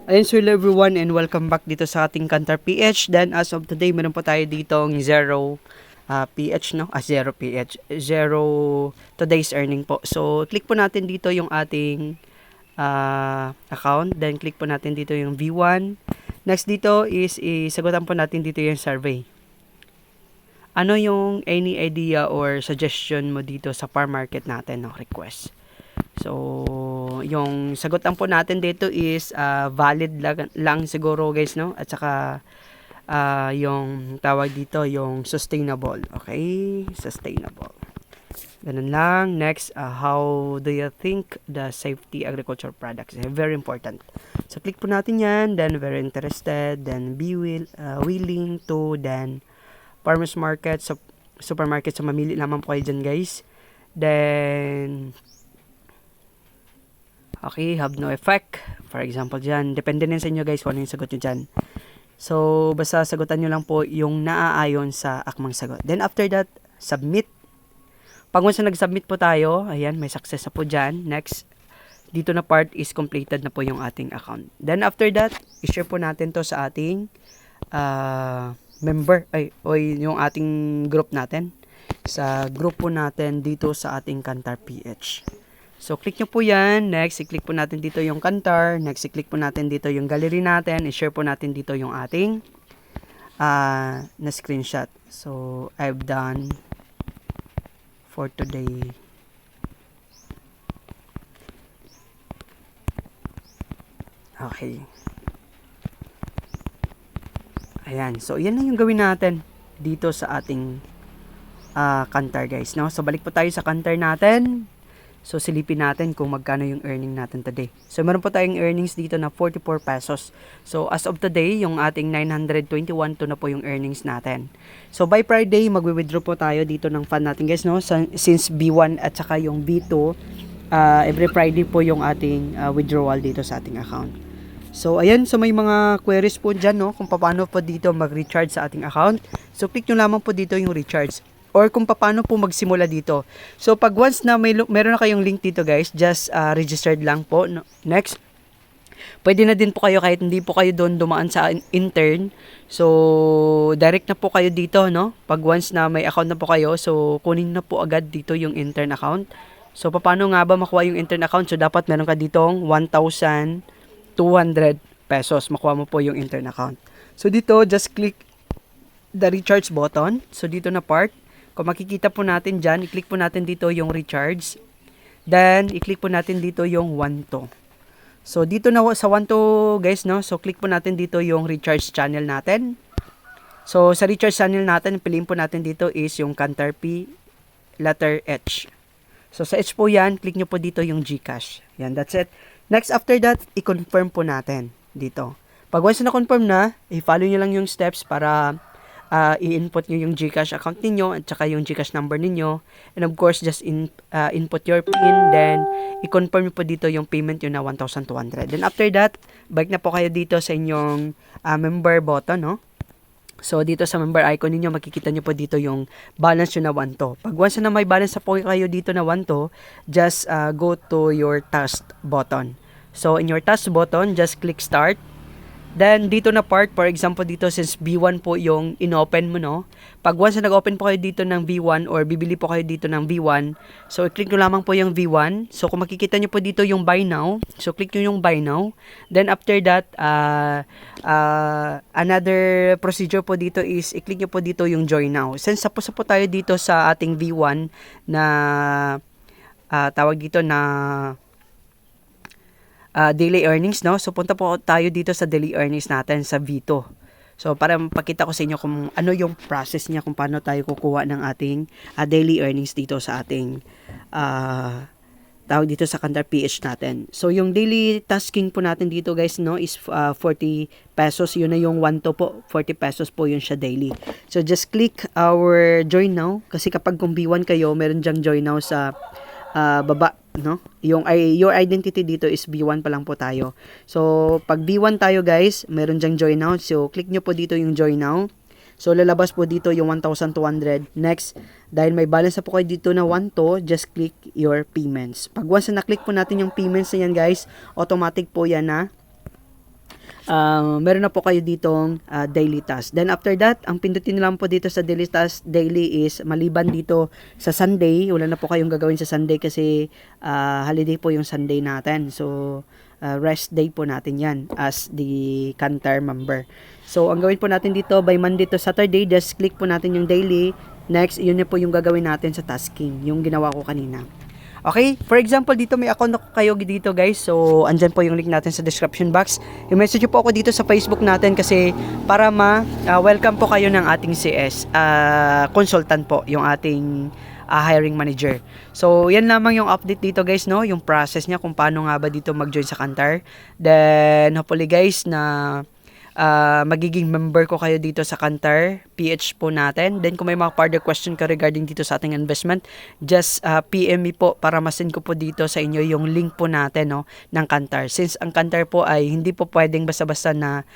Ayun, so hello everyone and welcome back dito sa ating Kantar PH. Then as of today, meron po tayo dito ng 0 PH, no? 0 PH. 0 today's earning po. So, click po natin dito yung ating account. Then, click po natin dito yung V1. Next dito is isagutan po natin dito yung survey. Ano yung any idea or suggestion mo dito sa farm market natin, no? Request. So, yung sagot lang po natin dito is valid lang siguro guys, no? At saka yung tawag dito, yung sustainable. Okay? Sustainable. Ganun lang. Next, how do you think the safety agriculture products? Very important. So, click po natin yan. Then, very interested. Then, willing to. Then, farmers market, supermarket. So, mamili naman po kayo dyan guys. Then, okay, have no effect. For example dyan, depende din sa inyo guys kung ano yung sagot nyo dyan. So, basta sagutan nyo lang po yung naaayon sa akmang sagot. Then after that, submit. Pag once na nag-submit po tayo, ayan, may success na po dyan. Next, dito na part is completed na po yung ating account. Then after that, i-share po natin to sa ating member, o yung ating group natin. Sa group po natin dito sa ating Kantar PH. So, click nyo po yan. Next, i-click po natin dito yung Kantar. Next, i-click po natin dito yung gallery natin. I-share po natin dito yung ating na screenshot. So, I've done for today. Okay. Ayan. So, yan na yung gawin natin dito sa ating Kantar guys. No? So, balik po tayo sa Kantar natin. So, silipin natin kung magkano yung earning natin today. So, meron po tayong earnings dito na 44 pesos. So, as of today, yung ating 921 to na po yung earnings natin. So, by Friday, magwi-withdraw po tayo dito ng fund natin guys, no? Since B1 at saka yung B2, every Friday po yung ating withdrawal dito sa ating account. So, ayan. So, may mga queries po dyan, no? Kung paano po dito mag-recharge sa ating account. So, click nyo lamang po dito yung recharge. Or kung paano po magsimula dito. So, pag once na meron na kayong link dito guys, just registered lang po. No? Next, pwede na din po kayo kahit hindi po kayo doon dumaan sa intern. So, direct na po kayo dito, no? Pag once na may account na po kayo, so kunin na po agad dito yung intern account. So, paano nga ba makuha yung intern account? So, dapat meron ka ditong 1,200 pesos. Makuha mo po yung intern account. So, dito, just click the recharge button. So, dito na part. Kung makikita po natin dyan, i-click po natin dito yung recharge. Then, i-click po natin dito yung 1 to. So, dito na sa 1 to guys, no? So, click po natin dito yung recharge channel natin. So, sa recharge channel natin, piliin po natin dito is yung Kantar P letter H. So, sa H po yan, click nyo po dito yung GCash. Yan, that's it. Next, after that, i-confirm po natin dito. Pag once na confirm na, i-follow nyo lang yung steps para i-input nyo yung GCash account ninyo at saka yung GCash number ninyo. And of course, just input your PIN. Then, i-confirm nyo po dito yung payment nyo na 1,200. Then after that, balik na po kayo dito sa inyong member button, no? So, dito sa member icon ninyo, makikita nyo po dito yung balance nyo na 1 to. Pag once na may balance na po kayo dito na 1 to, just go to your task button. So, in your task button, just click start. Then, dito na part, for example, dito since B1 po yung in-open mo, no? Pag once na nag-open po kayo dito ng V1 or bibili po kayo dito ng V1, so, click nyo lamang po yung V1. So, kung makikita nyo po dito yung buy now, so, click nyo yung buy now. Then, after that, another procedure po dito is, i-click nyo po dito yung join now. Since tapos po tayo dito sa ating V1 na, tawag dito na, daily earnings, no? So, punta po tayo dito sa daily earnings natin sa V2. So, para mapakita ko sa inyo kung ano yung process niya, kung paano tayo kukuha ng ating daily earnings dito sa ating tawag dito sa Kantar PH natin. So, yung daily tasking po natin dito guys, no, is 40 pesos. Yun na yung 1 to po. 40 pesos po yun siya daily. So, just click our join now. Kasi kapag kung B1 kayo, meron dyang join now sa baba, no? Yung your identity dito is B1 pa lang po tayo. So, pag B1 tayo guys, meron dyang join now. So, click nyo po dito yung join now. So, lalabas po dito yung 1,200. Next, dahil may balance na po kayo dito na 1 to, just click your payments. Pag once na na-click po natin yung payments na yan guys, automatic po yan na meron na po kayo ditong daily task. Then after that, ang pindutin nyo lang po dito sa daily task daily is maliban dito sa Sunday, wala na po kayong gagawin sa Sunday kasi holiday po yung Sunday natin. So rest day po natin yan as the Kantar member. So ang gawin po natin dito by Monday to Saturday, just click po natin yung daily. Next, yun na po yung gagawin natin sa tasking, yung ginawa ko kanina. Okay, for example, dito may account ako kayo dito guys. So, andyan po yung link natin sa description box. I-message po ako dito sa Facebook natin kasi para welcome po kayo ng ating CS consultant po, yung ating hiring manager. So, yan lamang yung update dito guys, no? Yung process niya kung paano nga ba dito mag-join sa Kantar. Then, hopefully guys na magiging member ko kayo dito sa Kantar PH po natin. Then kung may mga further question ka regarding dito sa ating investment, just PM me po para masend ko po dito sa inyo yung link po natin, no, ng Kantar. Since ang Kantar po ay hindi po pwedeng basta-basta na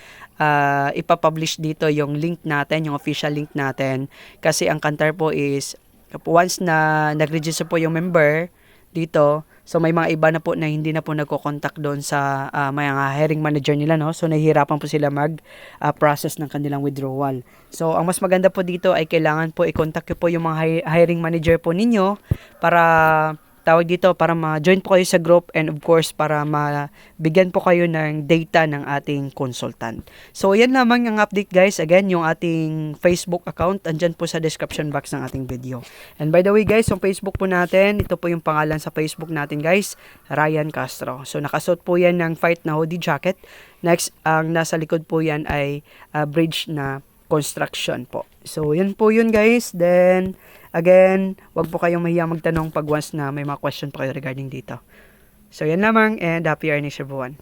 ipapublish dito yung link natin, yung official link natin. Kasi ang Kantar po is once na nag-register po yung member dito, so may mga iba na po na hindi na po nagko-contact doon sa mga hiring manager nila, no? So nahihirapan po sila process ng kanilang withdrawal. So ang mas maganda po dito ay kailangan po i-contact ko po yung mga hiring manager po ninyo para para ma-join po kayo sa group and of course para mabigyan po kayo ng data ng ating consultant. So yan lamang ang update guys. Again, yung ating Facebook account andyan po sa description box ng ating video. And by the way guys, yung Facebook po natin, ito po yung pangalan sa Facebook natin guys, Ryan Castro. So nakasuot po yan ng fight na hoodie jacket. Next, ang nasa likod po yan ay bridge na construction po. So yan po yun guys. Then again, wag po kayong mahiya magtanong pag once na may mga question pa kayo regarding dito. So yan lamang and happy earnings everyone.